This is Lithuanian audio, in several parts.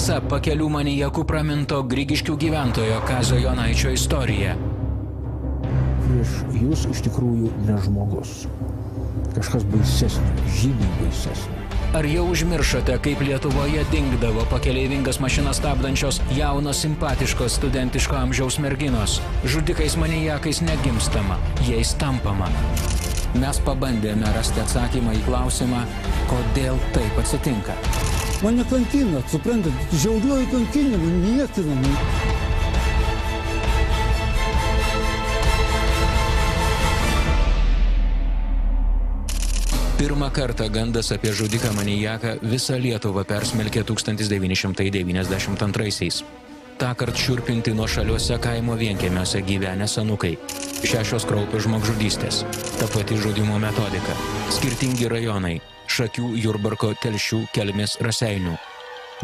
visa pakelių manijakų praminto Grigiškių gyventojo Kazio Jonaičio istorija. Prieš jūs iš tikrųjų ne žmogus. Kažkas baisesnio, žymiai baisesnio. Ar jau užmiršote, kaip Lietuvoje dingdavo pakeleivingas mašinas stabdančios jaunos, simpatiškos, studentiško amžiaus merginos? Žudikais manijakais negimstama, jais tampama. Mes pabandėme rasti atsakymą į klausimą, kodėl taip atsitinka. Mane kankina, suprantat, žiauriuoju kankinimu, niekinamu. Pirmą kartą gandas apie žudiką manijaką visą Lietuvą persmelkė 1992-aisiais. Tąkart šiurpinti nuošaliuose kaimo vienkiemiuose gyvenę senukai. 6 kraupios žmogžudystės. Ta pati žudymo metodika. Skirtingi rajonai. Šakių, Jurbarko, Telšių, Kelmės, Raseinių.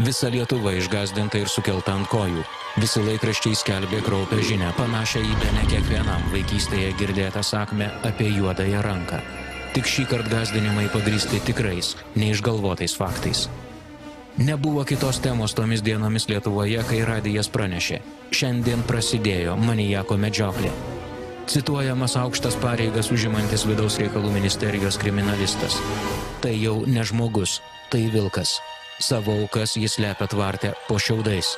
Visa Lietuva išgąsdinta ir sukelta ant kojų. Visi laikraščiai skelbė kraupią žinią, panašią į bene kiekvienam vaikystėje girdėtą sakmę apie juodąją ranką. Tik šįkart gąsdinimai pagrįsti tikrais, neišgalvotais faktais. Nebuvo kitos temos tomis dienomis Lietuvoje, kai radijas pranešė. Šiandien prasidėjo manijako medžioklė. Cituojamas aukštas pareigas užimantis Vidaus reikalų ministerijos kriminalistas. Tai jau ne žmogus, tai vilkas. Savo aukas jis slepia tvarte po šiaudais.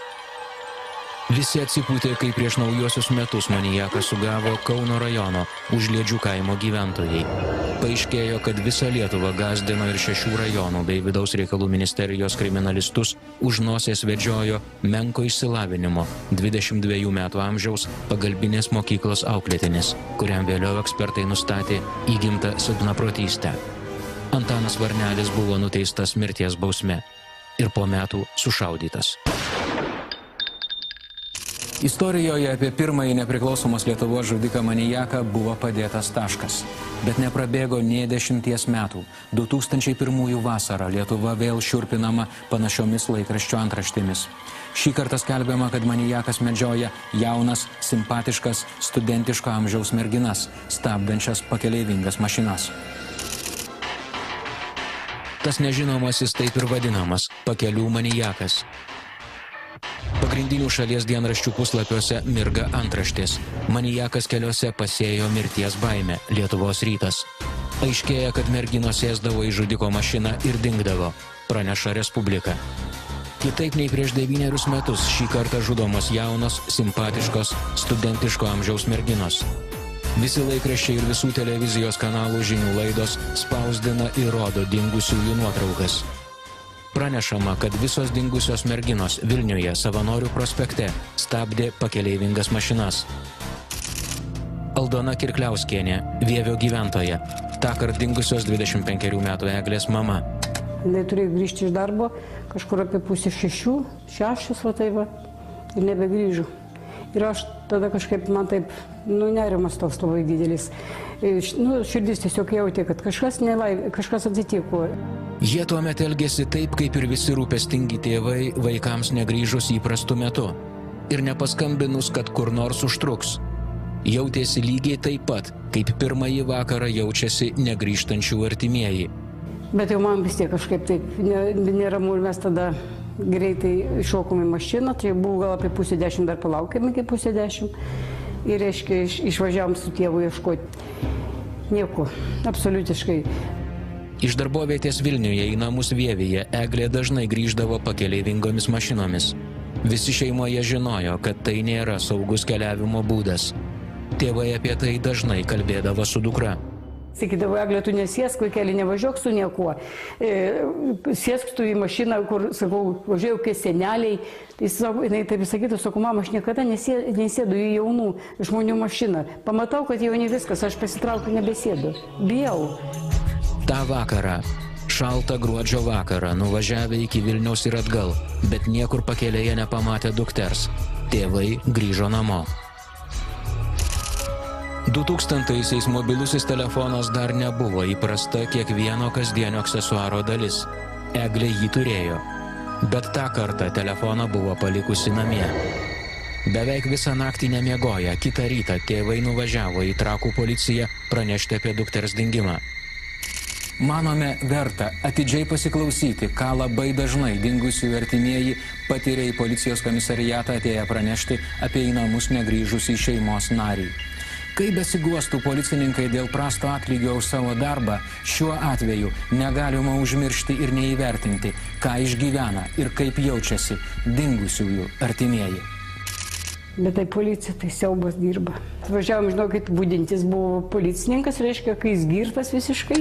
Visi atsipūtė, kai prieš naujuosius metus manijaką sugavo Kauno rajono Užliedžių kaimo gyventojai. Paaiškėjo, kad visą Lietuvą gąsdino ir 6 rajonų bei Vidaus reikalų ministerijos kriminalistus už nosies vedžiojo menko išsilavinimo 22 metų amžiaus pagalbinės mokyklos auklėtinis, kuriam vėliau ekspertai nustatė įgimtą silpnaprotystę. Antanas Varnelis buvo nuteistas mirties bausme ir po metų sušaudytas. Istorijoje apie pirmąjį nepriklausomos Lietuvos žudiką manijaką buvo padėtas taškas. Bet neprabėgo nė 10 metų. 2001 vasarą Lietuva vėl šiurpinama panašiomis laikraščio antraštėmis. Šį kartą skelbiama, kad manijakas medžioja jaunas, simpatiškas, studentiško amžiaus merginas, stabdančias pakeleivingas mašinas. Tas nežinomasis taip ir vadinamas pakelių manijakas. Pagrindinių šalies dienraščių puslapiuose mirga antraštės. Manijakas keliuose pasėjo mirties baimę. Lietuvos rytas. Aiškėja, kad merginos sėsdavo į žudiko mašiną ir dingdavo. Praneša Respublika. Kitaip nei prieš 9 metus šį kartą žudomos jaunos, simpatiškos, studentiško amžiaus merginos. Visi laikraščiai ir visų televizijos kanalų žinių laidos spausdina ir rodo dingusiųjų nuotraukas. Pranešama, kad visos dingusios merginos Vilniuje Savanorių prospekte stabdė pakeleivingas mašinas. Aldona Kirkliauskienė, Vievio gyventoja, tąkart dingusios 25 metų Eglės mama. Jis turėjo grįžti iš darbo kažkur apie 5:30, 6 va tai va, ir nebegrįžo. Ir aš tada kažkaip man taip, nerimas toks labai didelis. Širdis tiesiog jautė, kad kažkas atsitiko. Jie tuomet elgėsi taip, kaip ir visi rūpestingi tėvai vaikams negrįžus įprastu metu. Ir nepaskambinus, kad kur nors užtruks. Jautėsi lygiai taip pat, kaip pirmąjį vakarą jaučiasi negrįžtančių artimieji. Bet jau man vis tiek kažkaip taip neramu ir mes tada greitai iššokom į mašiną, tai buvo gal apie 9:30, dar palaukėm iki 9:30 ir, reiškia, išvažiavom su tėvu ieškoti. Nieko, absoliutiškai. Iš darbovietės Vilniuje į namus Vievyje Eglė dažnai grįždavo pakeleivingomis mašinomis. Visi šeimoje žinojo, kad tai nėra saugus keliavimo būdas. Tėvai apie tai dažnai kalbėdavo su dukra. Sakydavo, Eglė, tu nesėsk, vaikeli, nevažiuok su niekuo. Sėsk tu į mašiną, kur, sakau, važiuoju kai seneliai. Jinai taip sakytų, sakau, mama, aš niekada nesėdu į jaunų žmonių mašiną. Pamatau, kad jau ne viskas, aš pasitraukiu, nebesėdu. Bijau. Ta vakarą, šaltą gruodžio vakarą, nuvažiavę iki Vilniaus ir atgal, bet niekur pakelėje nepamatė dukters. Tėvai grįžo namo. 2000-aisiais mobilusis telefonas dar nebuvo įprasta kiekvieno kasdienio aksesuaro dalis. Eglė jį turėjo, bet tą kartą telefoną buvo palikusi namie. Beveik visą naktį nemiegoję, kitą rytą tėvai nuvažiavo į Trakų policiją pranešti apie dukters dingimą. Manome verta atidžiai pasiklausyti, ką labai dažnai dingusiųjų artimieji patyrė į policijos komisariatą atėję pranešti apie į namus negrįžusį šeimos narį. Kai besiguostų policininkai dėl prasto atlygio už savo darbą, šiuo atveju negalima užmiršti ir neįvertinti, ką išgyvena ir kaip jaučiasi dingusiųjų artimieji. Bet tai policija, tai siaubas dirba. Važiavom, žinokit, budintis buvo policininkas, reiškia, kai jis girtas visiškai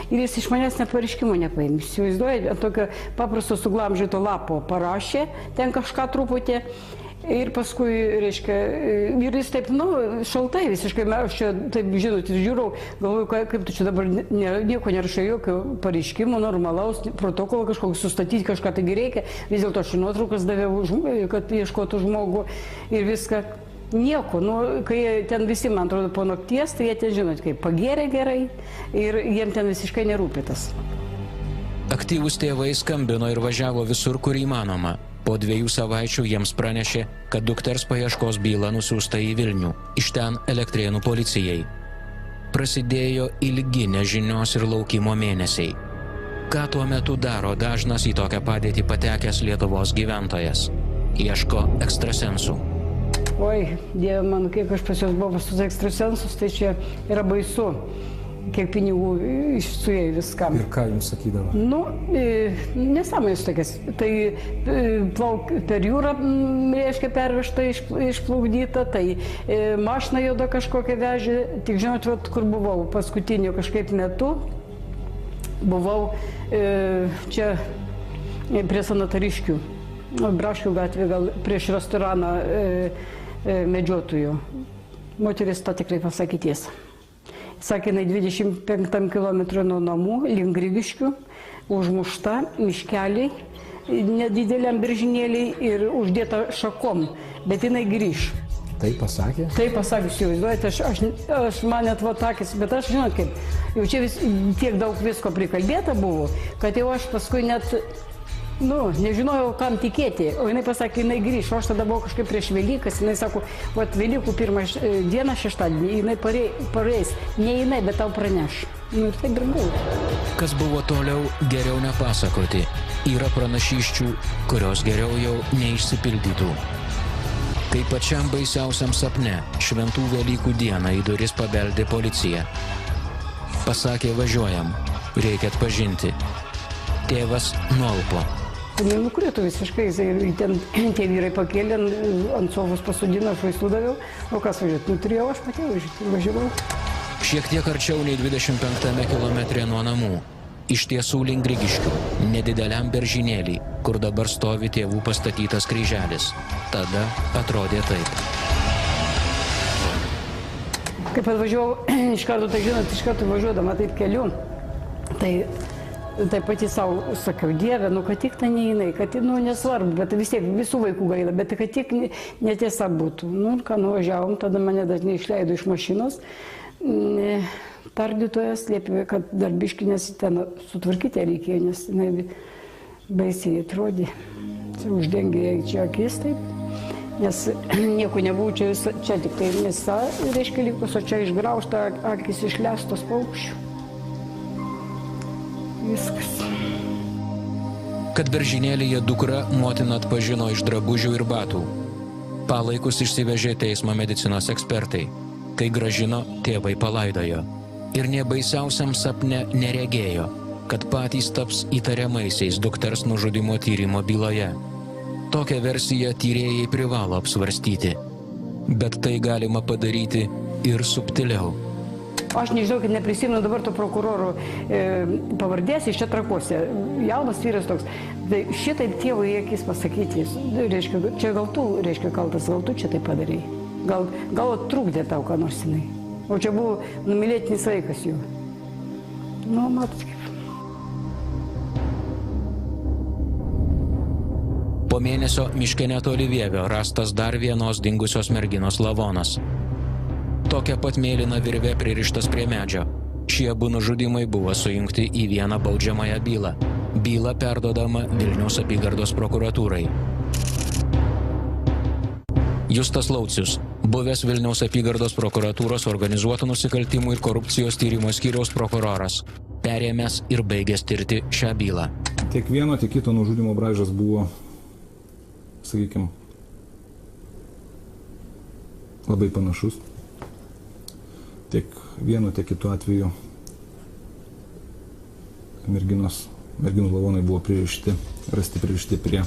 ir jis iš manęs net pareiškimo nepaėmė. Įsivaizduoja, ant tokio paprasto suglamžyto lapo parašė, ten kažką truputį. Ir paskui, reiškia, ir jis taip, šaltai visiškai, aš čia, taip, žinot, žiūrau, galvoju, kaip tu čia dabar nieko nerašai, jokio pareiškimo, normalaus, protokolą kažkokį sustatyti, kažką taigi reikia, vis dėlto aš nuotraukas daviau, kad ieškotų žmogų ir viską. Nieko, kai ten visi, man atrodo, po nakties, tai jie ten, žinot, kaip pagėrė gerai ir jiem ten visiškai nerūpėtas. Aktyvūs tėvai skambino ir važiavo visur, kur įmanoma. Po 2 savaičių jiems pranešė, kad dukters paieškos byla nusiųsta į Vilnių, iš ten Elektrėnų policijai. Prasidėjo ilgi nežinios ir laukimo mėnesiai. Ką tuo metu daro dažnas į tokią padėtį patekęs Lietuvos gyventojas? Ieško ekstrasensų. Oi, Dieve mano, kiek aš pas juos buvau pas tuos ekstrasensus, tai čia yra baisu. Kiek pinigų suėjo viskam. Ir ką jums sakydavo? Nesąmonės tokias. Tai per jūrą, reiškia, pervežta, išplaukdyta, tai mašina juoda kažkokią vežė. Tik žinot, kur buvau paskutiniu kažkaip metu. Buvau čia prie Sanatariškių, Braškių gatvė, gal prieš restoraną medžiotojų. Moteris to tikrai pasakė tiesą. Sakė, jinai 25 km nuo namų, link Grigiškių, užmušta, miškeliai, nedideliam biržinėliai ir uždėta šakom, bet jinai grįš. Tai pasakė? Tai pasakė, įsivaizduojate, aš man net vatakis, bet aš žinot kaip, jau čia tiek daug visko prikalbėta buvo, kad jau aš paskui net, nežinojau, kam tikėti, o jinai pasakė, jinai grįš, o aš tada buvau kažkaip prieš Velykas, jinai sako, Velykų 1 dieną šeštadienį, jinai pareis, ne jinai, bet tau praneš. Ir taip ir buvo. Kas buvo toliau, geriau nepasakoti. Yra pranašysčių, kurios geriau jau neišsipildytų. Kai pačiam baisiausiam sapne, šventų Velykų dieną į duris pabeldė policija. Pasakė, važiuojam, reikia atpažinti. Tėvas nualpo. Nukrito visiškai, ten tie vyrai pakėlė, ant sofos pasodino, aš vaistų daviau, o kas važiuoti, turėjau aš pati važiuoti ir važiavau. Šiek tiek arčiau nei 25 kilometrė nuo namų, iš tiesų link Grigiškių, nedideliam beržynėlį, kur dabar stovi tėvų pastatytas kryželis. Tada atrodė taip. Kaip atvažiavau, iš karto, tai žinot, iš karto važiuodama taip keliu, tai pati savo sakiau, Dieve, kad tik tai ne jinai, kad nesvarbu, bet vis tiek visų vaikų gaila, bet kad tik netiesa būtų. Nuvažiavom, tada mane dažnai išleido iš mašinos. Tardytojas liepė, kad dar biškį, nes ten sutvarkyti reikėjo, nes jinai baisiai atrodė. Uždengė jai čia akis taip, nes nieko nebuvo, čia tik tai mėsa, reiškia, likus, o čia išgraužta akis išlestos paukščių. Viskas. Kad beržynėlyje dukra motina atpažino iš drabužių ir batų. Palaikus išsivežė teismo medicinos ekspertai. Kai grąžino, tėvai palaidojo. Ir nė baisiausiam sapne neregėjo, kad patys taps įtariamaisiais dukters nužudymo tyrimo byloje. Tokią versiją tyrėjai privalo apsvarstyti. Bet tai galima padaryti ir subtiliau. Aš nežinau, kad neprisimenu dabar to prokuroro pavardės iš čia Trakuose. Jaunas vyras toks. Tai šitaip tėvui į akis pasakyti, reiškia, čia gal tu, reiškia, kaltas, gal tu čia tai padarei. Gal trukdė tau, ką nors jinai. O čia buvo numylėtinis vaikas jų. Matot kaip. Po mėnesio miške netoli Vievio rastas dar vienos dingusios merginos lavonas. Tokia pat mėlyna virvė pririštas prie medžio. Šie abu nužudymai buvo sujungti į vieną baudžiamąją bylą. Byla perduodama Vilniaus apygardos prokuratūrai. Justas Laucius, buvęs Vilniaus apygardos prokuratūros organizuotų nusikaltimų ir korupcijos tyrimo skyriaus prokuroras. perėmęs ir baigęs tirti šią bylą. Tiek vieno, tiek kito nužudimo braižas buvo, sakykime, labai panašus. Tiek vieno, tiek kitų atveju merginų lavonai buvo rasti pririšti prie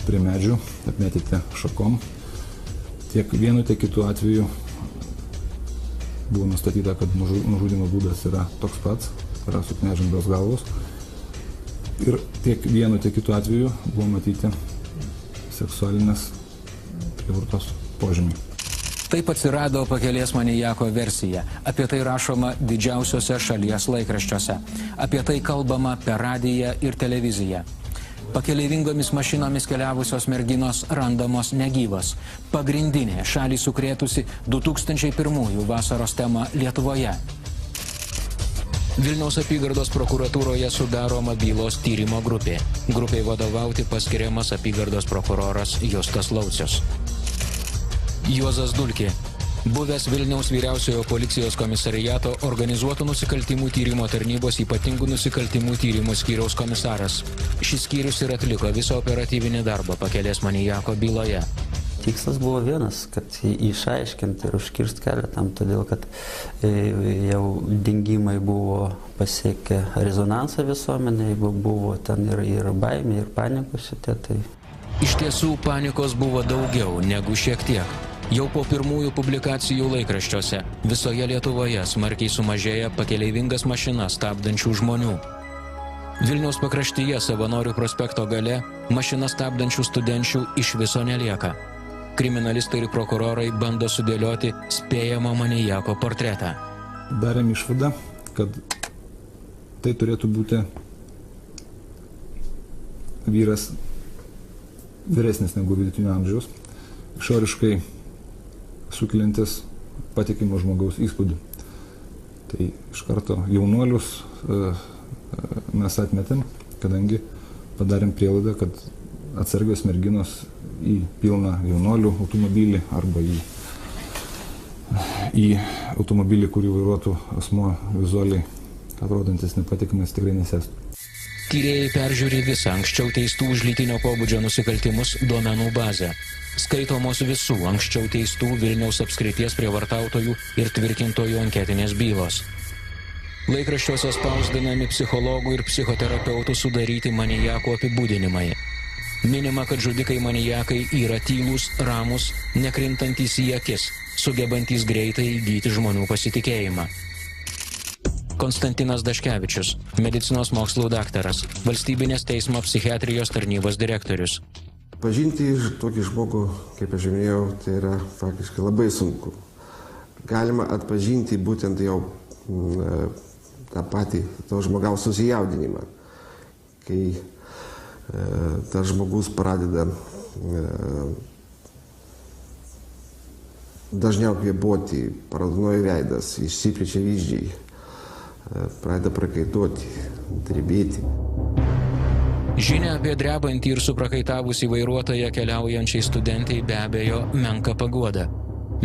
medžių, apmėtyti šakom. Tiek vienu, tiek kitų atveju buvo nustatyta, kad nužudimo būdas yra toks pats, yra suknežintos galvos. Ir tiek vienu, tiek kitų atveju buvo matyti seksualinės prievartos požymiai. Taip atsirado pakelės manijako versija. Apie tai rašoma didžiausiuose šalies laikraščiuose. Apie tai kalbama per radiją ir televiziją. Pakeleivingomis mašinomis keliavusios merginos randamos negyvos. Pagrindinė šalį sukrėtusi 2001 vasaros tema Lietuvoje. Vilniaus apygardos prokuratūroje sudaroma bylos tyrimo grupė. Grupiai vadovauti paskiriamas apygardos prokuroras Justas Laucius. Juozas Dulkė, buvęs Vilniaus vyriausiojo policijos komisariato organizuotų nusikaltimų tyrimo tarnybos ypatingų nusikaltimų tyrimų skyriaus komisaras. Šis skyrius ir atliko visą operatyvinį darbą pakelės manijako byloje. Tikslas buvo vienas, kad išaiškinti ir užkirsti kelią tam, todėl kad jau dingimai buvo pasiekę rezonansą visuomenėje, buvo ten ir baimė, ir panikos šitie. Tai... Iš tiesų panikos buvo daugiau negu šiek tiek. Jau po pirmųjų publikacijų laikraščiuose visoje Lietuvoje smarkiai sumažėja pakeleivingas mašinas stabdančių žmonių. Vilniaus pakraštyje Savanorių prospekto gale mašinas stabdančių studenčių iš viso nelieka. Kriminalistai ir prokurorai bando sudėlioti spėjamo manijako portretą. Darėm išvadą, kad tai turėtų būti vyras vyresnis negu vidutinio amžiaus, išoriškai sukeliantis patikimo žmogaus įspūdį. Tai iš karto jaunuolius mes atmetėm, kadangi padarėm prielaidą, kad atsargios merginos į pilną jaunuolių automobilį arba į automobilį, kurį vairuotų asmuo vizualiai atrodantis nepatikimais, tikrai nesėstų. Tyrėjai peržiūri visą anksčiau teistų už lytinio pobūdžio nusikaltimus duomenų bazę. Skaitomos visų anksčiau teistų Vilniaus apskrities prievartautojų ir tvirkintojų anketinės bylos. Laikraščiuose spausdinami psichologų ir psichoterapeutų sudaryti manijako apibūdinimai. Minima, kad žudikai manijakai yra tylūs, ramus, nekrintantys į akis, sugebantys greitai įgyti žmonių pasitikėjimą. Konstantinas Daškevičius, medicinos mokslų daktaras, Valstybinės teismo psichiatrijos tarnybos direktorius. Pažinti tokį žmogų, kaip aš minėjau, tai yra faktiškai labai sunku. Galima atpažinti būtent jau tą patį to žmogaus susijaudinimą, kai tas žmogus pradeda dažniau kvėpuoti, paraudonuoja veidas, išsiplečia vyzdžiai, pradeda prakaituoti, drebėti. Žinia apie drebantį ir suprakaitavusį vairuotoją keliaujančiai studentai be abejo menka paguoda.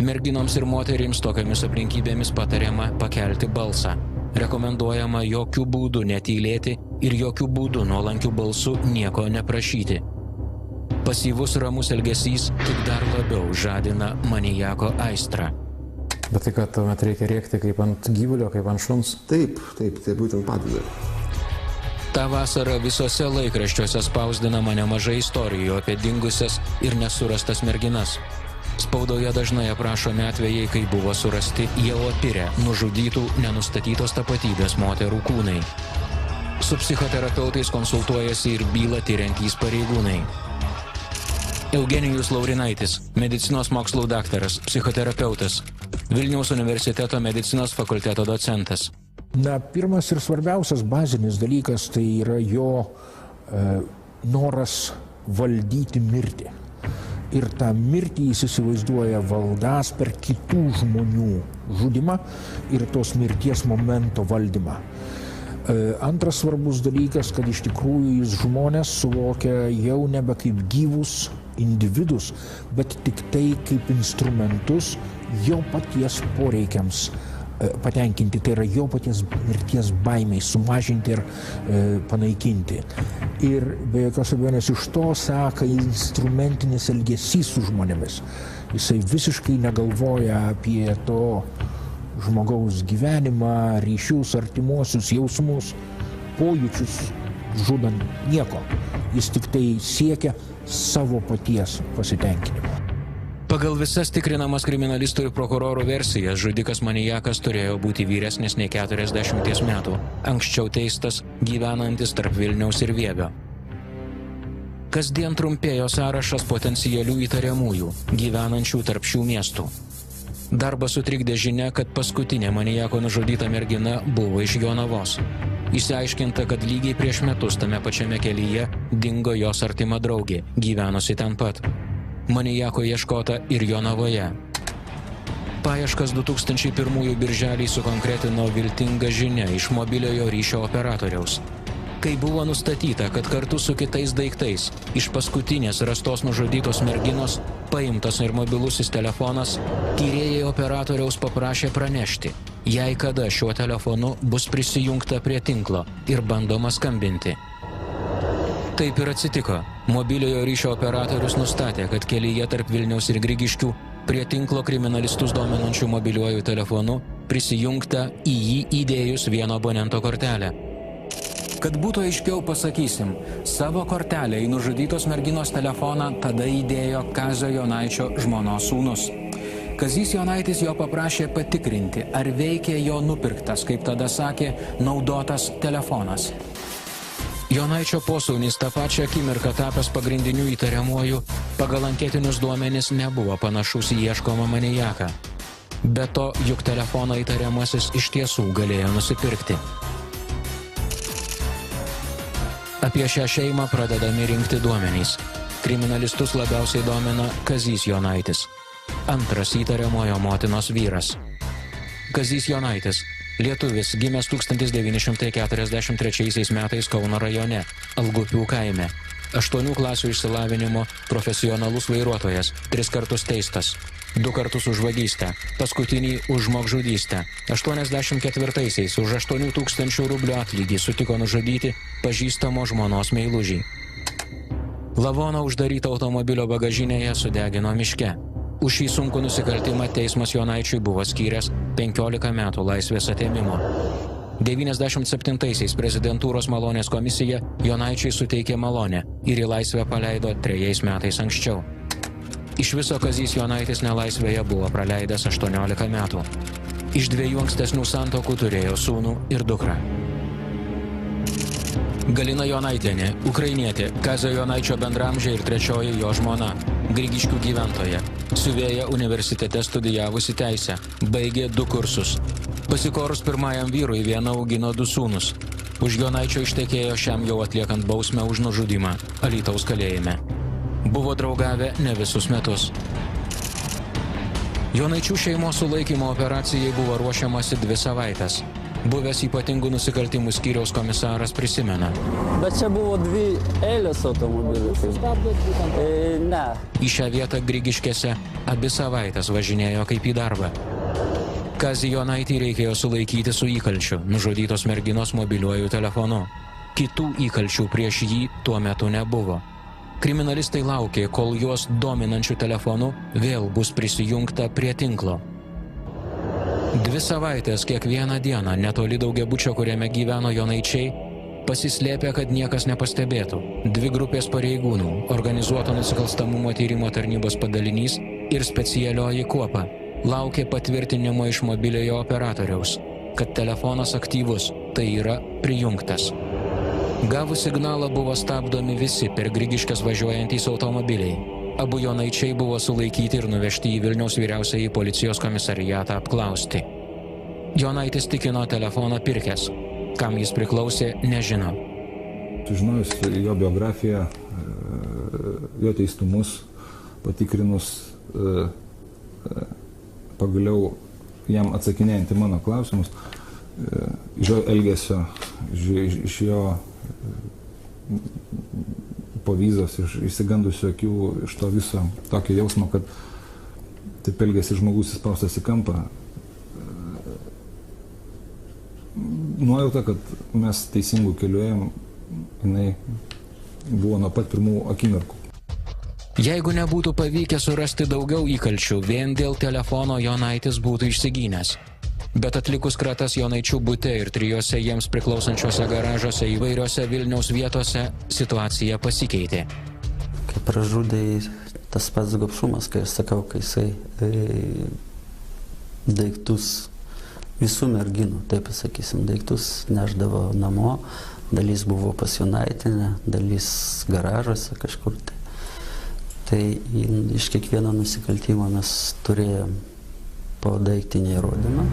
Merginoms ir moterims tokiamis aplinkybėmis patariama pakelti balsą. Rekomenduojama jokių būdų netylėti ir jokių būdų nuolankių balsų nieko neprašyti. Pasyvus ramus elgesys tik dar labiau žadina manijako aistrą. Bet tai, kad tuomet reikia rėkti kaip ant gyvulio, kaip ant šuns? Taip, tai būtent padeda. Ta vasara visose laikraščiuose spausdinama nemažai istorijų apie dingusias ir nesurastas merginas. Spaudoje dažnai aprašomi atvejai, kai buvo surasti jau apirę, nužudytų, nenustatytos tapatybės moterų kūnai. Su psichoterapeutais konsultuojasi ir bylą tiriantys pareigūnai. Eugenijus Laurinaitis, medicinos mokslų daktaras, psichoterapeutas, Vilniaus universiteto medicinos fakulteto docentas. Na, pirmas ir svarbiausias bazinis dalykas tai yra jo noras valdyti mirtį. Ir tą mirtį jis įsivaizduoja valdas per kitų žmonių žudimą ir tos mirties momento valdymą. Antras svarbus dalykas, kad iš tikrųjų jis žmonės suvokia jau nebe kaip gyvus individus, bet tik tai kaip instrumentus jo paties poreikiams patenkinti, tai yra jo paties mirties baimiai sumažinti ir panaikinti. Ir be jokios abejonės iš to seka instrumentinis elgesys su žmonėmis. Jisai visiškai negalvoja apie to žmogaus gyvenimą, ryšius, artimuosius, jausmus, pojūčius, žudant nieko. Jis tik tai siekia savo paties pasitenkinimo. Pagal visas tikrinamas kriminalistų ir prokurorų versijas, žudikas manijakas turėjo būti vyresnis nei 40 metų, anksčiau teistas, gyvenantis tarp Vilniaus ir Vievio. Kasdien trumpėjo sąrašas potencialių įtariamųjų, gyvenančių tarp šių miestų. Darbą sutrikdė žinia, kad paskutinė manijako nužudyta mergina buvo iš Jonavos. Išsiaiškinta, kad lygiai prieš metus tame pačiame kelyje dingo jos artima draugė, gyvenusi ten pat. Manijako ieškota ir Jonavoje. Paieškas 2001 birželį sukonkretino viltinga žinia iš mobiliojo ryšio operatoriaus. Kai buvo nustatyta, kad kartu su kitais daiktais iš paskutinės rastos nužudytos merginos paimtas ir mobilusis telefonas, tyrėjai operatoriaus paprašė pranešti, jei kada šiuo telefonu bus prisijungta prie tinklo ir bandoma skambinti. Taip ir atsitiko. Mobiliojo ryšio operatorius nustatė, kad kelyje tarp Vilniaus ir Grigiškių prie tinklo kriminalistus dominančių mobiliuoju telefonu prisijungta į jį įdėjus vieno abonento kortelę. Kad būtų aiškiau pasakysim, savo kortelę į nužudytos merginos telefoną tada įdėjo Kazio Jonaičio žmonos sūnus. Kazys Jonaitis jo paprašė patikrinti, ar veikia jo nupirktas, kaip tada sakė, naudotas telefonas. Jonaičio posūnis tą pačią akimirką tapęs pagrindiniu įtariamuoju, pagal anketinius duomenis nebuvo panašus į ieškomą manijaką. Be to, juk telefono įtariamasis iš tiesų galėjo nusipirkti. Apie šią šeimą pradedami rinkti duomenys. Kriminalistus labiausiai domina Kazys Jonaitis, antras įtariamojo motinos vyras. Kazys Jonaitis, lietuvis, gimęs 1943 metais Kauno rajone, Algupių kaime. 8 klasių išsilavinimo, profesionalus vairuotojas, 3 kartus teistas, 2 kartus už vagystę, paskutinį už žmogžudystę. 84-aisiais už 8 000 rublių atlygį sutiko nužudyti pažįstamo žmonos meilužį. Lavoną uždarytą automobilio bagažinėje sudegino miške. Už šį sunkų nusikaltimą teismas Jonaičiui buvo skyręs 15 metų laisvės atėmimo. 97-aisiais prezidentūros malonės komisija Jonaičiui suteikė malonę ir į laisvę paleido 3 metais anksčiau. Iš viso Kazys Jonaitis nelaisvėje buvo praleidęs 18 metų. Iš 2 ankstesnių santuokų turėjo sūnų ir dukrą. Galina Jonaitienė, ukrainietė, Kazio Jonaičio bendramžė ir 3 jo žmona, Grigiškių gyventoja. Siuvėja universitete studijavusi teisę, baigė 2 kursus. Pasikorus pirmajam vyrui viena augino 2 sūnus. Už Jonaičio ištekėjo šiam jau atliekant bausmę už nužudymą Alytaus kalėjime. Buvo draugavę ne visus metus. Jonaičių šeimos sulaikymo operacijai buvo ruošiamasi 2 savaites. Buvęs ypatingų nusikaltimų skyriaus komisaras prisimena. Bet čia buvo 2 eilės automobilių. Ne. Į šią vietą Grigiškėse 2 savaitės važinėjo kaip į darbą. Kazį Jonaitį reikėjo sulaikyti su įkalčiu, nužudytos merginos mobiliuoju telefonu. Kitų įkalčių prieš jį tuo metu nebuvo. Kriminalistai laukė, kol juos dominančių telefonų vėl bus prisijungta prie tinklo. 2 savaitės kiekvieną dieną netoli daugiabučio, kuriame gyveno Jonaičiai, pasislėpė, kad niekas nepastebėtų. 2 grupės pareigūnų, organizuoto nusikalstamumo tyrimo tarnybos padalinys ir specialioji kuopa, laukė patvirtinimo iš mobiliojo operatoriaus, kad telefonas aktyvus, tai yra prijungtas. Gavus signalą buvo stabdomi visi per Grigiškes važiuojantys automobiliai. Abu Jonaičiai buvo sulaikyti ir nuvežti į Vilniaus vyriausiąjį policijos komisariatą apklausti. Jonaitis tikino telefoną pirkęs. Kam jis priklausė, nežino. Sužinojus jo biografiją, jo teistumus, patikrinus, pagaliau jam atsakinėjant į mano klausimus, iš jo elgesio, iš jo povyzos, iš išsigandusių akių, iš to viso tokio jausmo, kad taip elgėsi žmogus įspaustas į kampą, nuojauta, kad mes teisingų keliu ėjom, jinai buvo nuo pat pirmų akimirkų. Jeigu nebūtų pavykę surasti daugiau įkalčių, vien dėl telefono Jonaitis būtų išsigynęs. Bet atlikus kratas Jonaičių bute ir 3 jiems priklausančiose garažuose įvairiose Vilniaus vietose, situacija pasikeitė. Kai pražudė tas pats Gopšumas, kai aš sakau, kai jisai daiktus visų merginų, taip pasakysim, daiktus neždavo namo, dalis buvo pas Jonaitinę, dalis garažuose kažkur. Tai iš kiekvieno nusikaltimo mes turėjom po daiktinį įrodymą.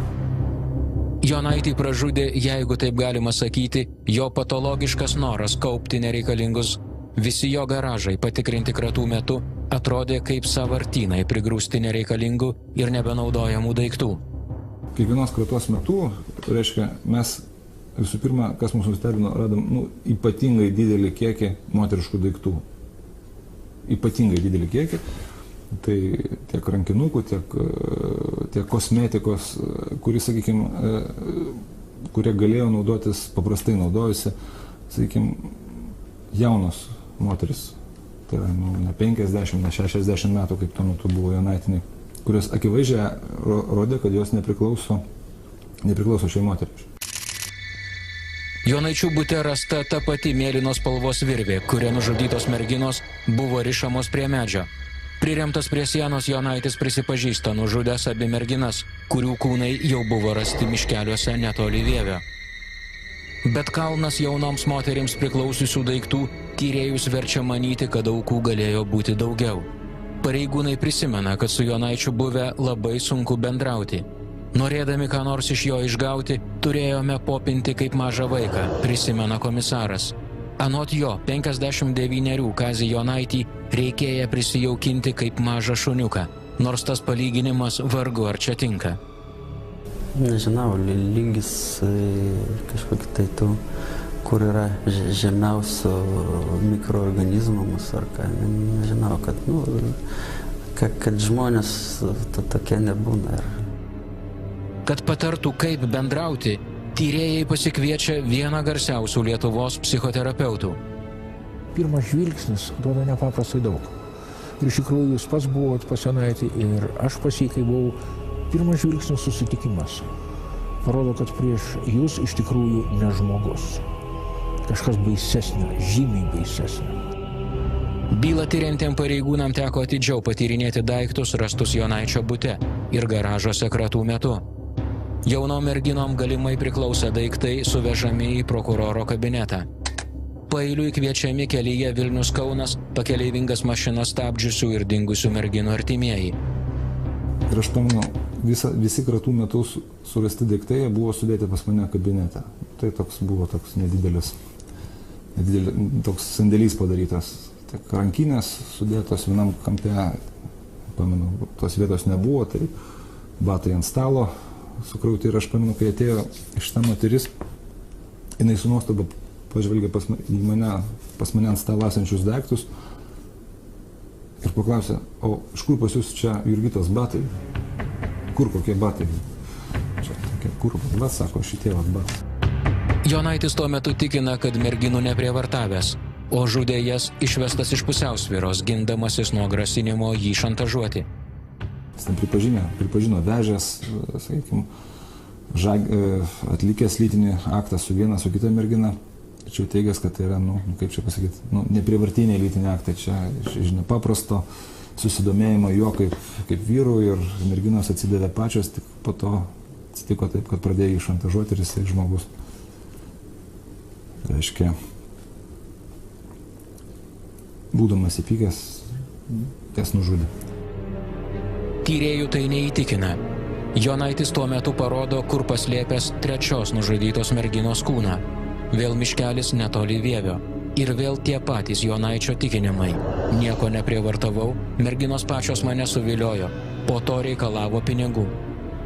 Jonaitį pražudė, jeigu taip galima sakyti, jo patologiškas noras kaupti nereikalingus. Visi jo garažai patikrinti kratų metu atrodė kaip sąvartynai prigrūsti nereikalingų ir nebenaudojamų daiktų. Kiekvienos kratos metu, reiškia, mes visų pirma, kas mūsų nustebino, radom ypatingai didelį kiekį moteriškų daiktų. Ypatingai didelį kiekį. Tai tiek rankinukų, tiek kosmetikos, kurie galėjo naudotis, paprastai naudojusi, jaunos moteris. Tai yra ne 50, ne 60 metų, kaip tuo metu buvo Jonaitiniai, kurios akivaizdžiai rodė, kad jos nepriklauso šiai moteriai. Jonaičių bute rasta ta pati mėlynos spalvos virvė, kuria nužudytos merginos buvo rišamos prie medžio. Priremtas prie sienos Jonaitis prisipažįsta nužudęs abi merginas, kurių kūnai jau buvo rasti miškeliuose netoli Vievio. Bet kalnas jaunoms moterims priklausiusių daiktų tyrėjus verčia manyti, kad aukų galėjo būti daugiau. Pareigūnai prisimena, kad su Jonaičiu buvę labai sunku bendrauti. Norėdami ką nors iš jo išgauti, turėjome popinti kaip mažą vaiką, prisimena komisaras. Anot jo, 59 Kazį Jonaitį reikėjo prisijaukinti kaip mažą šuniuką, nors tas palyginimas vargu ar čia tinka. Nežinau, lygis kažkokį tai tų, kur yra žemiausio mikroorganizmų mūsų ar ką, nežinau, kad žmonės tokie nebūna. Kad patartų, kaip bendrauti, tyrėjai pasikviečia vieną garsiausių Lietuvos psichoterapeutų. Pirmas žvilgsnis duoda nepaprastai daug. Ir iš tikrųjų jūs pats buvot pas Jonaitį ir aš pas jį, kai buvau, pirmas žvilgsnis susitikimas. Parodo, kad prieš jūs iš tikrųjų ne žmogus. Kažkas baisesnio, žymiai baisesnio. Bylą tyriantiem pareigūnam teko atidžiau patyrinėti daiktus rastus Jonaičio bute ir garažuose kratų metu. Jaunom merginom galimai priklausę daiktai suvežami į prokuroro kabinetą. Paeiliui kviečiami kelyje Vilnius-Kaunas pakeleivingas mašinas stabdžiusių ir dingusių merginų artimieji. Ir aš pamenu, visi kratų metu surasti daiktai buvo sudėti pas mane kabinete. Tai buvo toks nedidelis toks sandėlys padarytas. Tik rankinės sudėtos vienam kampe, pamenu, tos vietos nebuvo, tai batai ant stalo sukrauti. Ir aš pamenu, kai atėjo iš ta moteris, jinai su nuostaba pažvelgė pas mane ant stalo esančius daiktus ir paklausė, o iš kur pas jūs čia Jurgitos batai? Kur kokie batai? Čia tokie, kur batai? Sako, šitie batai. Jonaitis tuo metu tikina, kad merginų neprievartavęs, o žudė jas išvestas iš pusiausvyros, gindamasis nuo grasinimo jį šantažuoti. Jis ten pripažino vežęs, atlikęs lytinį aktą su viena, su kita mergina. Tačiau teigęs, kad tai yra, kaip čia pasakyti, neprievartiniai lytiniai aktai. Čia iš nepaprasto susidomėjimo jo kaip vyrų ir merginos atsidavė pačios, tik po to atsitiko taip, kad pradėjo jį šantažuoti ir jisai žmogus. Reiškia, būdamas įpykęs, jas nužudė. Tyrėjų tai neįtikina. Jonaitis tuo metu parodo, kur paslėpęs trečios nužudytos merginos kūną. Vėl miškelis netoli Vievio. Ir vėl tie patys Jonaičio tikinimai. Nieko neprievartavau, merginos pačios mane suviliojo. Po to reikalavo pinigų.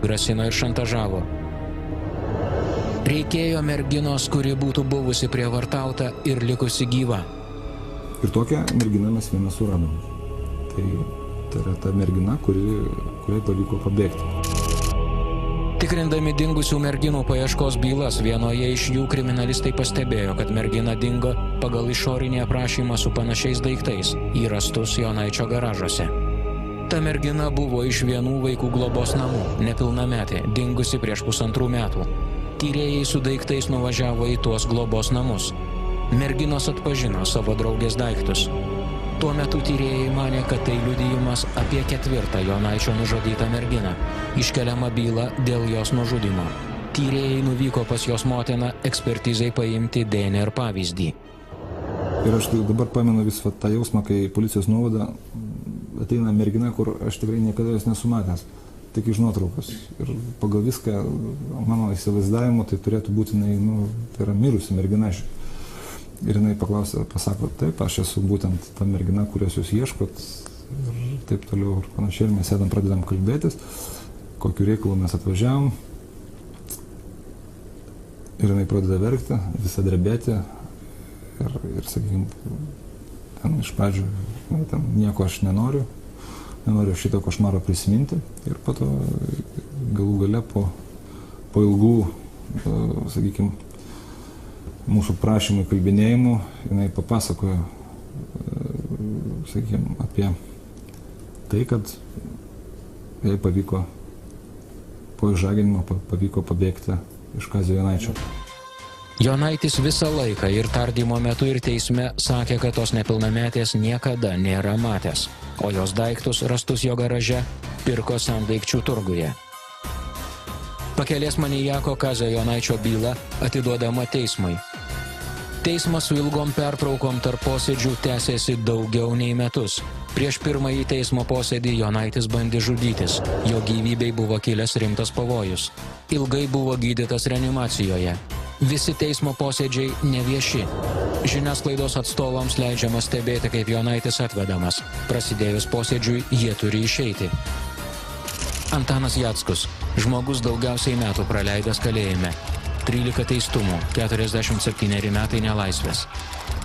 Grasino ir šantažavo. Reikėjo merginos, kuri būtų buvusi prievartauta ir likusi gyva. Ir tokią merginą mes vieną suradom. Tai yra ta mergina, kuriai pavyko pabėgti. Tik Tikrindami dingusių merginų paieškos bylas, vienoje iš jų kriminalistai pastebėjo, kad mergina dingo pagal išorinį aprašymą su panašiais daiktais, įrastus Jonaičio garažuose. Ta mergina buvo iš vienų vaikų globos namų, nepilnametė, dingusi prieš 1,5 metų. Tyrėjai su daiktais nuvažiavo į tuos globos namus. Merginos atpažino savo draugės daiktus. Tuo metu tyrėjai manė, kad tai liudijimas apie 4. Jonaičio nužudytą merginą, iškeliamą bylą dėl jos nužudymo. Tyrėjai nuvyko pas jos motiną ekspertizai paimti DNR pavyzdį. Ir aš dabar pamenu vis tą jausmą, kai policijos nuovada ateina mergina, kur aš tikrai niekada jos nesu matęs, tik iš nuotraukos. Ir pagal viską, mano įsivaizdavimu, tai turėtų būti, tai yra mirusi mergina. Ir jinai paklausė, pasako, taip, aš esu būtent ta mergina, kurios jūs ieškot, ir taip toliau ir panašiai. Ir mes sėdam, pradedam kalbėtis, kokiu reikalu mes atvažiavom. Ir jinai pradeda verkti, visą drebėti. Ir sakykime, ten iš pradžių nieko aš nenoriu šito košmaro prisiminti. Ir po to galų gale po ilgų, sakykime, mūsų prašymų kalbinėjimų, jinai papasakojo, sakykime, apie tai, kad jai pavyko, po išžaginimo pavyko pabėgti iš Kazio Jonaičio. Jonaitis visą laiką ir tardymo metu ir teisme sakė, kad tos nepilnametės niekada nėra matęs, o jos daiktus rastus jo garaže pirko sendaikčių turguje. Pakelės manijako Kazio Jonaičio byla atiduodama teismui. Teismas su ilgom pertraukom tarp posėdžių tęsėsi daugiau nei metus. Prieš pirmąjį teismo posėdį Jonaitis bandė žudytis. Jo gyvybei buvo kilęs rimtas pavojus. Ilgai buvo gydytas reanimacijoje. Visi teismo posėdžiai nevieši. Žiniasklaidos atstovams leidžiama stebėti, kaip Jonaitis atvedamas. Prasidėjus posėdžiui, jie turi išeiti. Antanas Jackus, žmogus daugiausiai metų praleidęs kalėjime. 13 teistumų, 47 metai nelaisvės.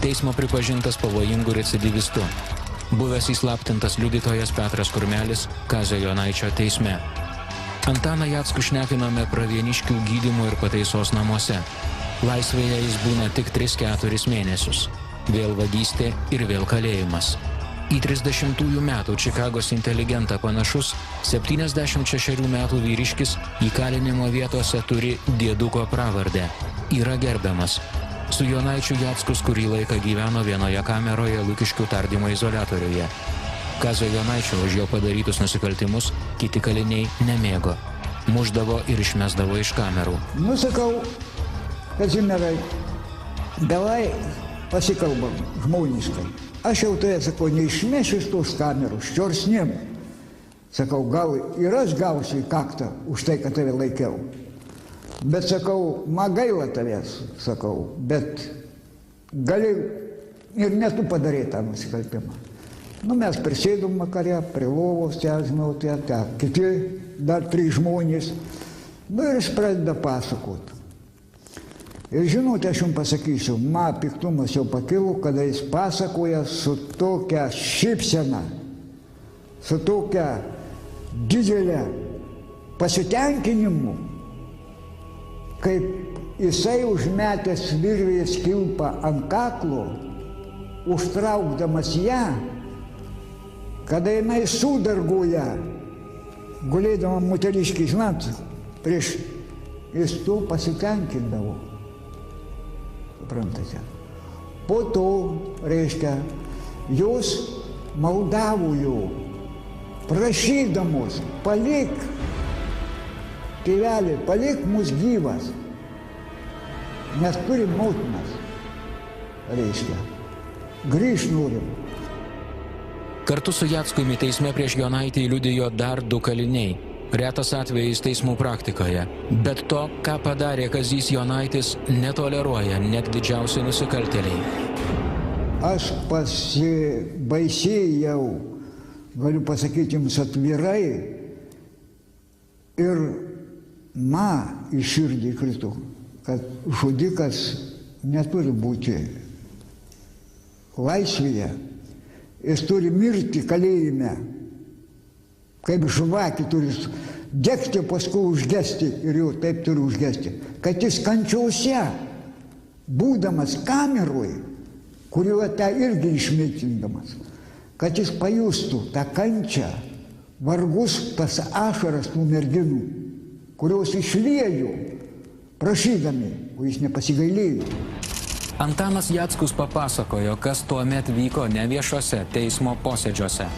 Teismo pripažintas pavojingų recidivistų. Buvęs įslaptintas liudytojas Petras Kurmelis Kazio Jonaičio teisme. Antaną Jackų šnekinome Pravieniškių gydymo ir pataisos namuose. Laisvėje jis būna tik 3-4 mėnesius. Vėl vagystė ir vėl kalėjimas. Į 30-ųjų metų Čikagos inteligentą panašus 76 metų vyriškis įkalinimo vietose turi dieduko pravardę. Yra gerbiamas. Su Jonaičiu Jackus kurį laiką gyveno vienoje kameroje Lukiškių tardymo izoliatoriuje. Kazio Jonaičio už jo padarytus nusikaltimus kiti kaliniai nemėgo. Muždavo ir išmesdavo iš kamerų. Sakau, Kazimierai, davai pasikalbam žmoniškai. Aš jau tai, sakau, neišmešiu iš tos kamerų, ščiorsniem. Sakau, gal ir aš gausiu į kaktą už tai, kad tave laikiau. Bet, sakau, man gaila tavęs, sakau, bet gali ir ne tu padarei tą nusikaltimą. Mes prisėdom vakare, prie lovos, kiti dar 3 žmonės. Ir jis pradeda pasakoti. Ir žinote, aš jums pasakysiu, man piktumas jau pakilo, kada jis pasakoja su tokia šypsena, su tokia didelė pasitenkinimu, kaip jisai užmetęs virvės kilpą ant kaklo, užtraukdamas ją, kada jinai sudarguoja, gulėdama moteriškai, žinot, prieš jis to pasitenkindavo. Suprantate. Po to, reiškia, jos maldavo jo, prašydamos, palik, tėvelį, palik mus gyvas, nes turim motinas, reiškia, grįžt norim. Kartu su Jackumi teisme prieš Jonaitį liudijo dar 2 kaliniai. Retas atvejais teismų praktikoje. Bet to, ką padarė Kazys Jonaitis, netoleruoja net didžiausi nusikaltėliai. Aš pasibaisėjau, galiu pasakyti jums atvirai, ir man į širdį krito, kad žudikas neturi būti laisvėje, jis turi mirti kalėjime, kaip žvakė turi degti, paskui užgesti ir jau taip turi užgesti. Kad jis kančiausia, būdamas kamerui, kuriuo tą irgi išmėtindamas, kad jis pajustų tą kančią, vargus tas ašaras tų merginų, kurios išliejo, prašydami, o jis nepasigailėjo. Antanas Jackus papasakojo, kas tuomet vyko neviešose teismo posėdžiuose.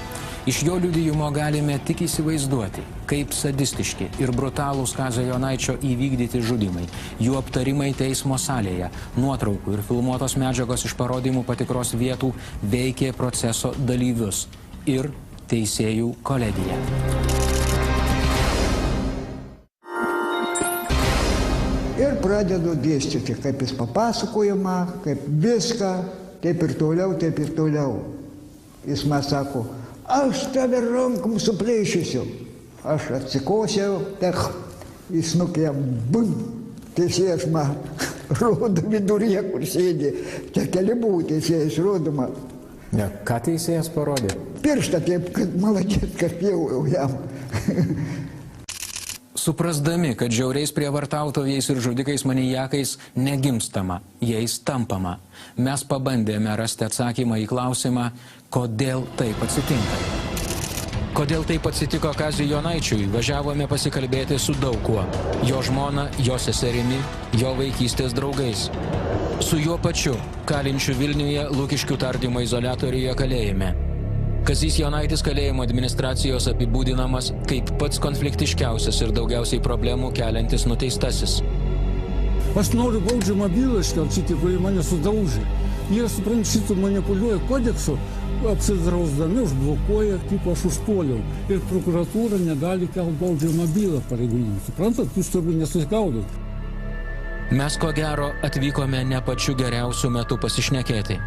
Iš jo liudijimo galime tik įsivaizduoti, kaip sadistiški ir brutalūs Kazio Jonaičio įvykdyti žudymai, jų aptarimai teismo salėje, nuotraukų ir filmuotos medžiagos iš parodymų patikros vietų veikė proceso dalyvius ir teisėjų kolegiją. Ir pradedu dėstyti, kaip jis papasakojama, kaip viską, taip ir toliau, taip ir toliau. Jis man sako, aš tave rankom suplėšysiu. Aš atsikosiau, jis nukė, bum, teisėjas man rodo viduryje, kur sėdė. Čia keli buvo teisėjas rodoma. Ne, ką teisėjas parodė? Pirštą taip, kad maladėt, kad jau jam. Suprasdami, kad žiauriais prievartautojais ir žudikais manijakais negimstama, jais tampama, mes pabandėme rasti atsakymą į klausimą, kodėl taip atsitinka. Kodėl taip atsitiko Kaziui Jonaičiui, važiavome pasikalbėti su daug kuo. Jo žmona, jo seserimi, jo vaikystės draugais. Su juo pačiu, kalinčiu Vilniuje Lukiškių tardymo izoliatoriuje kalėjime. Kazys Jonaitis kalėjimo administracijos apibūdinamas kaip pats konfliktiškiausias ir daugiausiai problemų keliantis nuteistasis. Aš noriu baudžiamą bylą iškelti, kurie mane sudaužė. Jie, suprant, šitą manipuliuoja kodeksu, apsidrausdami, užblokuoja, kaip aš užpuoliau. Ir prokuratūra negali kelti baudžiamą bylą pareigūnams. Suprantat, jūs turbūt nesusigaudot. Mes ko gero atvykome ne pačiu geriausiu metu pasišnekėti.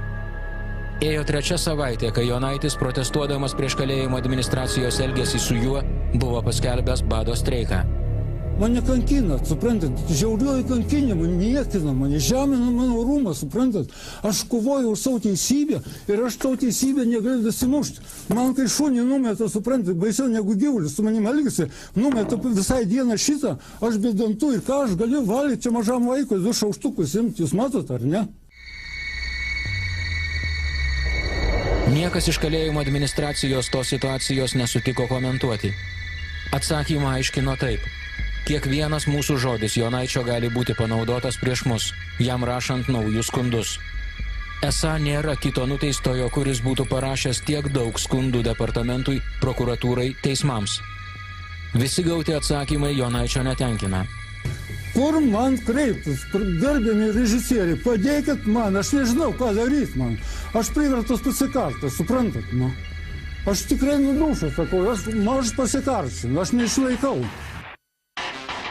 Ėjo trečia savaitė, kai Jonaitis, protestuodamas prieš kalėjimo administracijos elgesį su juo, buvo paskelbęs bado streiką. Mane kankina, suprantat, žiauriuoju kankinimu, niekina mane, žemina mano rūmą, suprantat. Aš kovoju už savo teisybę ir aš tau teisybę negaliu dasimušti. Man kai šunį numeta, suprantat, baisiau negu gyvulis, su manim elgisi, numeta visai dieną šitą, aš be dantų ir ką aš galiu valyti čia mažam vaikui, 2 šaukštukus imti, jūs matot ar ne? Niekas iš kalėjimo administracijos tos situacijos nesutiko komentuoti. Atsakymą aiškino taip. Kiekvienas mūsų žodis Jonaičio gali būti panaudotas prieš mus, jam rašant naujus skundus. Esą nėra kito nuteistojo, kuris būtų parašęs tiek daug skundų departamentui, prokuratūrai, teismams. Visi gauti atsakymai Jonaičio netenkina. Kur man kreiptis, gerbiami režisieriai, padėkit man, aš nežinau, ką daryti man. Aš privertas pasikarti, suprantat, nu. Aš tikrai nudušiu, sakau, aš pasikarsiu, aš neišlaikau.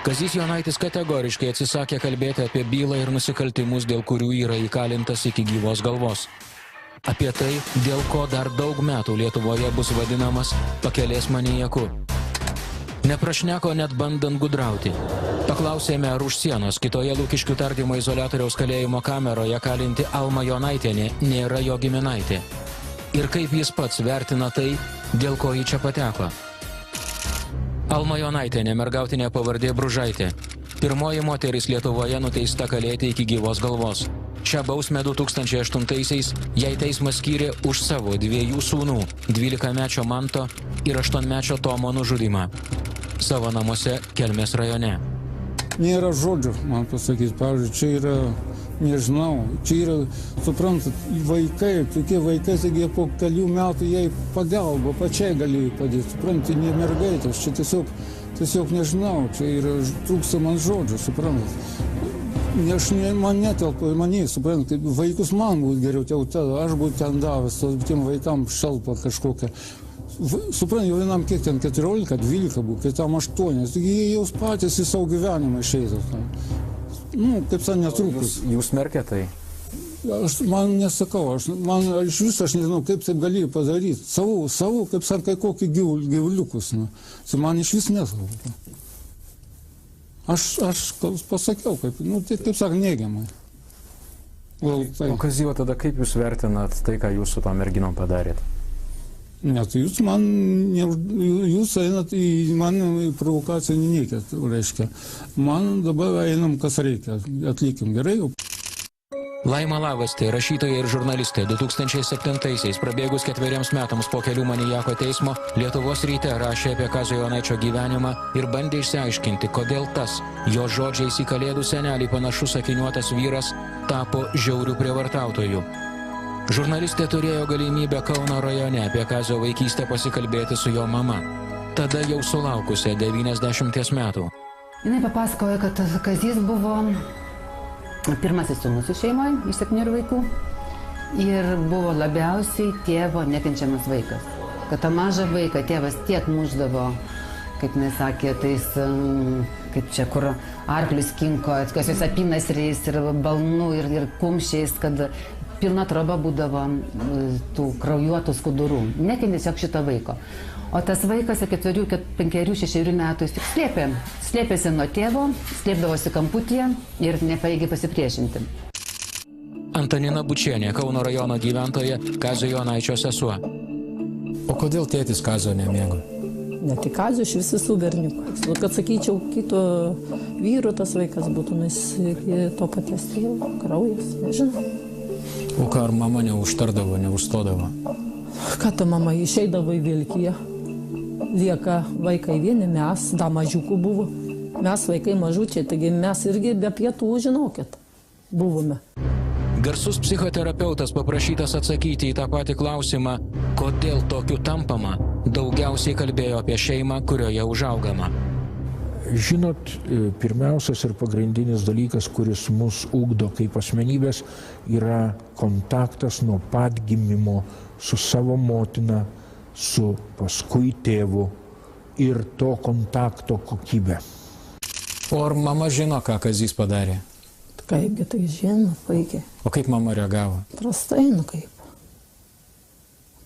Kazys Jonaitis kategoriškai atsisakė kalbėti apie bylą ir nusikaltimus, dėl kurių yra įkalintas iki gyvos galvos. Apie tai, dėl ko dar daug metų Lietuvoje bus vadinamas pakelės manijaku. Neprašneko net bandant gudrauti. Paklausėme, ar už sienos kitoje Lukiškių tardymo izoliatoriaus kalėjimo kameroje kalinti Alma Jonaitienė nėra jo giminaitė. Ir kaip jis pats vertina tai, dėl ko ji čia pateko. Alma Jonaitienė, mergautinė pavardė Bružaitė. Pirmoji moteris Lietuvoje nuteista kalėti iki gyvos galvos. Šią bausmę 2008-aisiais jai teismas skyrė už savo 2 sūnų, 12-mečio Manto ir 8-mečio Tomo nužudymą. Savo namuose Kelmės rajone. Nėra žodžių, man pasakyti, pavyzdžiui, čia yra, nežinau, čia yra, suprantat, vaikai, tokie vaikai, taigi po kelių metų jai pagalba, pačiai galėjo padėti, suprantat, ne mergaitės, čia tiesiog nežinau, čia yra, trūksta man žodžių, suprantat. Man netelpa į mane, suprantat, vaikus man būtų geriau, aš būtų ten davęs, tiem vaikam šalpą kažkokią. Suprantat, jau vienam kiek ten 14, 12 buvo, kitam 8, taigi jie jau patys į savo gyvenimą išeitų. Nu, kaip ten netrukus. Jūs smerkia tai? Man nesakau, aš nežinau, kaip taip galėjo padaryti. Savo, kaip sakai, kokį gyvuliukus. Tai man iš vis nesakau. Aš pasakiau, kaip sakai, neigiamai. O Kazy, tada kaip jūs vertinat tai, ką jūs su to merginom padarėt? Ne, tai jūs man, jūs einat į man provokaciją nekėt, reiškia. Man dabar einam, kas reikia, atlikim gerai. Laima Lavastė, rašytoja ir žurnalistė, 2007-aisiais, prabėgus 4 metams po kelių manijako teismo, Lietuvos Ryte rašė apie Kazio Jonaičio gyvenimą ir bandė išsiaiškinti, kodėl tas, jo žodžiais į kalėdų senelį panašus akiniuotas vyras, tapo žiauriu prievartautoju. Žurnalistė turėjo galimybę Kauno rajone apie Kazio vaikystę pasikalbėti su jo mama, tada jau sulaukusią 90 metų. Jinai papasakojo, kad Kazys buvo pirmasis sūnus iš šeimoje, iš 7 vaikų, ir buvo labiausiai tėvo nekenčiamas vaikas. Kad tą mažą vaiką tėvas tiek muždavo, kaip nesakė, tais, kaip čia, kur arklius kinko, kas jūs apynasriais ir balnu ir kumščiais, kad pilna troba būdavo tų kraujuotų skudurų. Nekentė tiesiog šito vaiko. O tas vaikas 4, 5, 6 metų jis tik slėpėsi nuo tėvo, slėpdavosi kamputyje ir nepaėgė pasipriešinti. Antanina Bučienė, Kauno rajono gyventoja, Kazio Jonaičio sesuo. O kodėl tėtis Kazio nemėgo? Ne tik Kazio, iš visų berniukų. Kad sakyčiau, kito vyru tas vaikas būtų, nes to paties tėvo, kraujas, nežinau. O ką, ar mama neužtardavo, neužstodavo? Ką ta mama išeidavo į Vilkiją? Lieka vaikai vieni, mes, da mažiukų buvo. Mes vaikai mažučiai, taigi mes irgi be pietų, žinokit, buvome. Garsus psichoterapeutas paprašytas atsakyti į tą patį klausimą, kodėl tokiu tampama, daugiausiai kalbėjo apie šeimą, kurioje užaugama. Žinot, pirmiausias ir pagrindinis dalykas, kuris mus ugdo kaip asmenybės, yra kontaktas nuo pat gimimo su savo motina, su paskui tėvu ir to kontakto kokybė. O ar mama žino, ką Kazys padarė? Kaipgi tai žino, puikiai. O kaip mama reagavo? Prastai, nu kaip.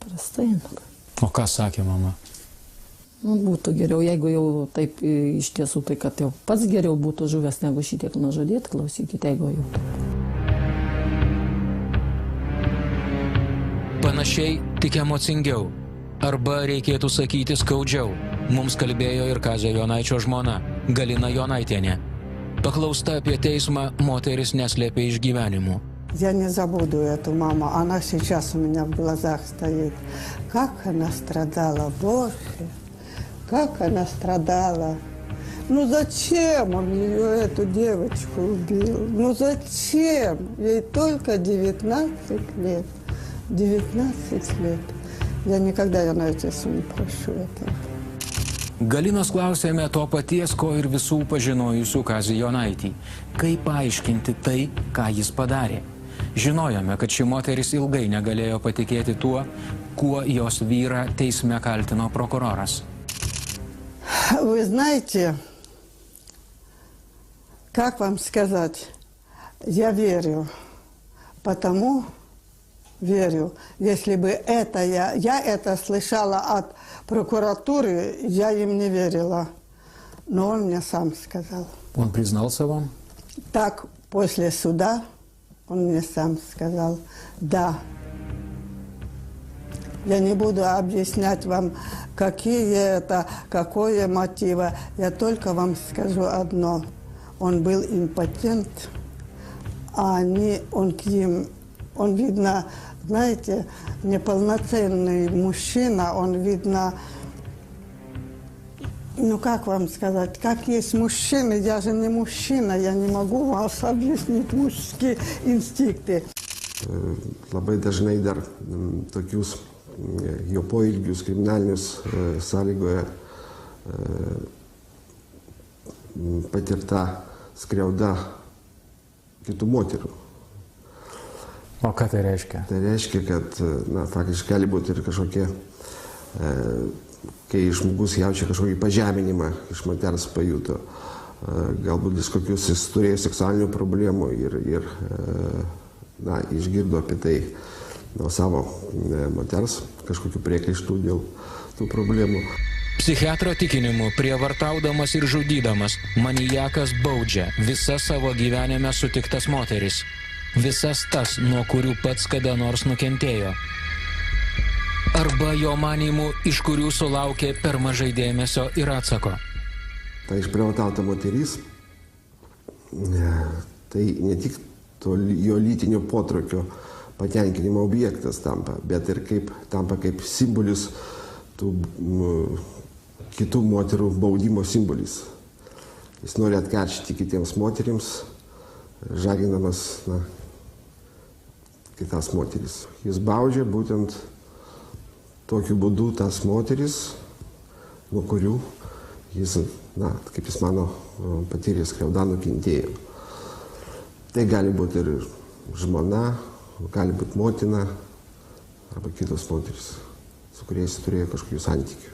Prastai, nu kaip. O ką sakė mama? Nu, būtų geriau, jeigu jau taip iš tiesų, tai kad jau pats geriau būtų žuvęs, negu šitiek nužudėti, klausykite, jeigu jau taip. Panašiai, tik emocingiau. Arba reikėtų sakyti skaudžiau. Mums kalbėjo ir Kazio Jonaičio žmona, Galina Jonaitienė. Paklausta apie teismą, moteris neslėpė išgyvenimų. Я не забуду эту маму, она сейчас у меня в глазах стоит. Как она страдала, Боже, как она страдала. Ну зачем он ее, эту девочку, убил? Ну зачем? Ей только 19 лет. 19 лет. Я никогда Jonaičiaus neprašiau этого. Galinos klausėme to paties, ko ir visų pažinojusių Kazį Jonaitį. Kaip paaiškinti tai, ką jis padarė? Žinojome, kad ši moteris ilgai negalėjo patikėti tuo, kuo jos vyrą teisme kaltino prokuroras. Вы знаете, как вам сказать, я верю, потому верю. Если бы это я это слышала от прокуратуры, я им не верила. Но он мне сам сказал. Он признался вам? Так, после суда он мне сам сказал, да. Я не буду объяснять вам, какие это, какое мотивы. Я только вам скажу одно. Он был импотент, а он, видно, знаете, неполноценный мужчина, он, видно, ну как вам сказать, как есть мужчины, я же не мужчина, я не могу вам объяснить мужские инстинкты. Labai dažnai dar tokius jo poelgius kriminalinius sąlygoje patirta skriauda kitų moterų. O ką tai reiškia? Tai reiškia, kad faktiškai gali būti ir kažkokie, kai žmogus jaučia kažkokį pažeminimą iš moters pajuto, galbūt jis turėjo seksualinių problemų ir išgirdo apie tai nuo savo moters, kažkokių priekaištų dėl tų problemų. Psichiatro tikinimu, prievartaudamas ir žudydamas, manijakas baudžia visas savo gyvenime sutiktas moteris. Visas tas, nuo kurių pats kada nors nukentėjo. arba jo manymų, iš kurių sulaukė per mažai dėmesio ir atsako. Ta išprievartauta moteris, tai ne tik jo lytinio potraukio patenkinimo objektas tampa, bet ir tampa kaip simbolis tų kitų moterų baudimo simbolis. Jis nori atkeršyti kitiems moterims, žaginamas kitas moteris. Jis baudžia būtent tokiu būdu tas moteris, nuo kurių jis, kaip jis mano, patyrė skriaudą, nukentėjo. Tai gali būti ir žmona, gali būti motina arba kitos moteris, su kuriais turėjo kažkokių santykių.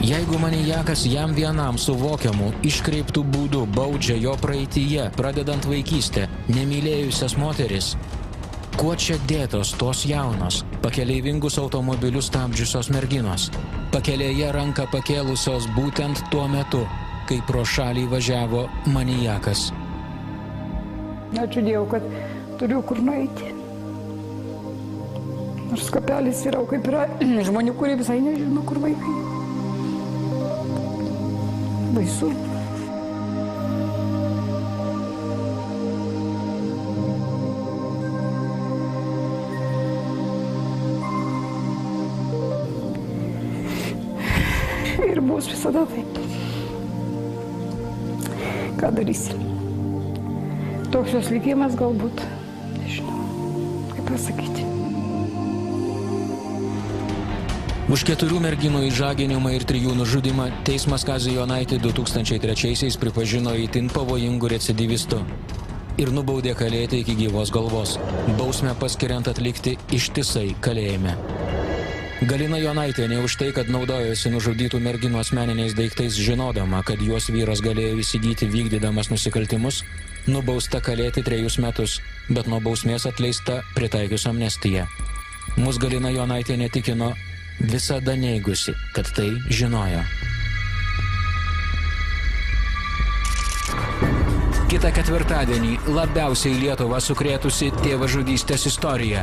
Jeigu manijakas jam vienam suvokiamų, iškreiptų būdų baudžia jo praeityje, pradedant vaikystę, nemylėjusias moteris, kuo čia dėtos tos jaunos, pakeleivingus automobilius stabdžiusios merginos, pakelėje ranką pakėlusios būtent tuo metu, kai pro šalį važiavo manijakas? Ačiū Dievui, kad turiu kur nueiti. Nors kapelis yra, kaip yra žmonių, kurie visai nežino, kur vaikai. Baisu. Ir bus visada taip. Ką darysi? Toks jos likimas galbūt. Nežinau, kaip pasakyti. Už 4 merginų išžaginimą ir 3 nužudymą teismas Kazį Jonaitį 2003-aisiais pripažino itin pavojingų recidyvistų ir nubaudė kalėti iki gyvos galvos, bausmę paskiriant atlikti ištisai kalėjime. Galina Jonaitienė už tai, kad naudojosi nužudytų merginų asmeniniais daiktais, žinodama, kad juos vyras galėjo įsigyti vykdydamas nusikaltimus, nubausta kalėti 3 metus, bet nuo bausmės atleista pritaikius amnestiją. Mus Galina Jonaitienė tikino visada neigusi, kad tai žinojo. Kitą ketvirtadienį labiausiai Lietuvą sukrėtusi tėvažudystės istorija.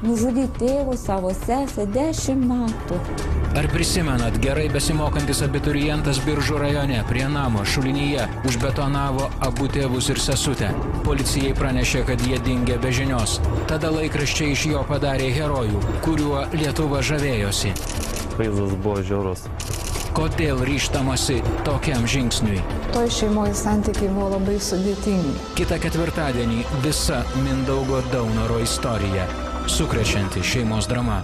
Nužudyti tėvų savo sesę 10 metų. Ar prisimenat, gerai besimokantis abiturientas Biržų rajone prie namo šulinyje užbetonavo abu tėvus ir sesutę. Policijai pranešė, kad jie dingė be žinios. Tada laikraščiai iš jo padarė herojų, kuriuo Lietuva žavėjosi. Vaizdas buvo žiaurus. Kodėl ryžtamasi tokiam žingsniui? Toj šeimoje santykiai buvo labai sudėtingi. Kitą ketvirtadienį visa Mindaugo Daunoro istorija. Sukrečianti šeimos drama.